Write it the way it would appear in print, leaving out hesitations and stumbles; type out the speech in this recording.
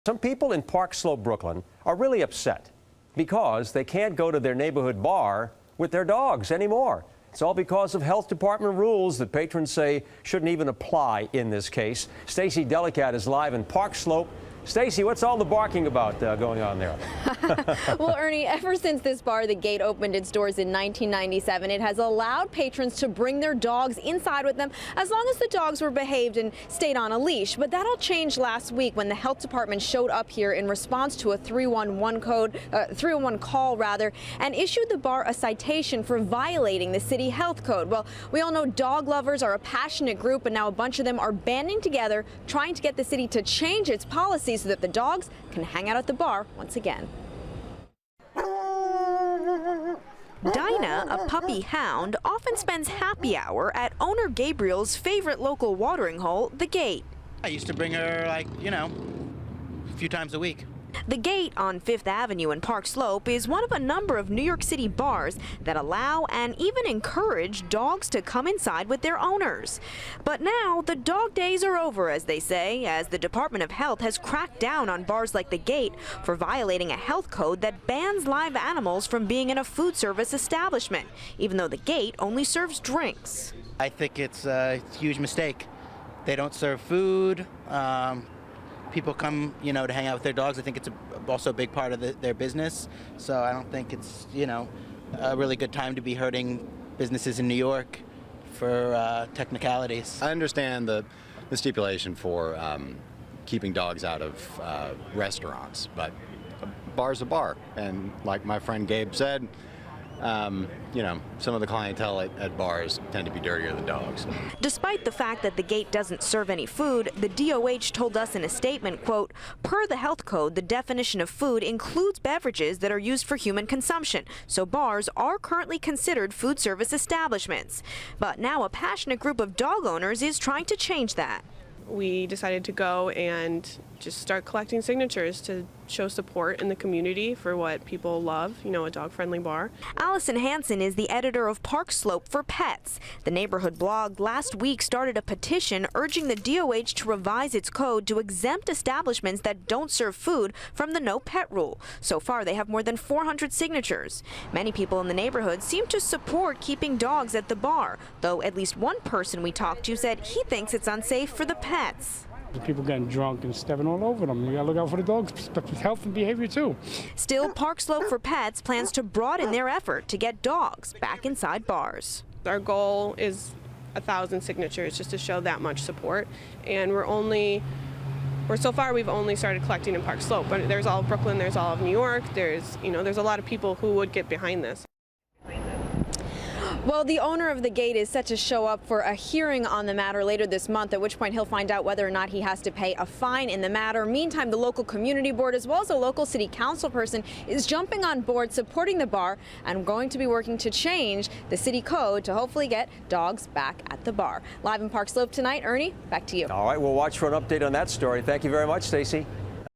Some people in Park Slope, Brooklyn are really upset because they can't go to their neighborhood bar with their dogs anymore. It's all because of health department rules that patrons say shouldn't even apply in this case. Stacy Delicat is live in Park Slope. Stacy, what's all the barking about going on there? Well, Ernie, ever since this bar, The Gate, opened its doors in 1997, it has allowed patrons to bring their dogs inside with them as long as the dogs were behaved and stayed on a leash. But that all changed last week when the health department showed up here in response to a 311 call and issued the bar a citation for violating the city health code. Well, we all know dog lovers are a passionate group, and now a bunch of them are banding together trying to get the city to change its policies so that the dogs can hang out at the bar once again. Dinah, a puppy hound, often spends happy hour at owner Gabriel's favorite local watering hole, The Gate. I used to bring her, a few times a week. The Gate on 5th Avenue in Park Slope is one of a number of New York City bars that allow and even encourage dogs to come inside with their owners. But now the dog days are over, as they say, as the Department of Health has cracked down on bars like The Gate for violating a health code that bans live animals from being in a food service establishment, even though The Gate only serves drinks. I think it's a huge mistake. They don't serve food. People come, to hang out with their dogs. I think it's also a big part of their business. So I don't think it's, a really good time to be hurting businesses in New York for technicalities. I understand the stipulation for keeping dogs out of restaurants, but a bar's a bar. And like my friend Gabe said, some of the clientele at bars tend to be dirtier than dogs. Despite the fact that The Gate doesn't serve any food, the DOH told us in a statement, quote, "Per the health code, the definition of food includes beverages that are used for human consumption, so bars are currently considered food service establishments." But now a passionate group of dog owners is trying to change that. We decided to go and just start collecting signatures to show support in the community for what people love, a dog-friendly bar. Allison Hansen is the editor of Park Slope for Pets. The neighborhood blog last week started a petition urging the DOH to revise its code to exempt establishments that don't serve food from the no pet rule. So far, they have more than 400 signatures. Many people in the neighborhood seem to support keeping dogs at the bar, though at least one person we talked to said he thinks it's unsafe for the pets. People getting drunk and stepping all over them. You gotta look out for the dogs' health and behavior too. Still, Park Slope for Pets plans to broaden their effort to get dogs back inside bars. Our goal is 1,000 signatures just to show that much support, and so far we've only started collecting in Park Slope, but there's all of Brooklyn, there's all of New York, there's a lot of people who would get behind this. Well, the owner of The Gate is set to show up for a hearing on the matter later this month, at which point he'll find out whether or not he has to pay a fine in the matter. Meantime, the local community board, as well as a local city council person, is jumping on board supporting the bar and going to be working to change the city code to hopefully get dogs back at the bar. Live in Park Slope tonight, Ernie, back to you. All right, we'll watch for an update on that story. Thank you very much, Stacy.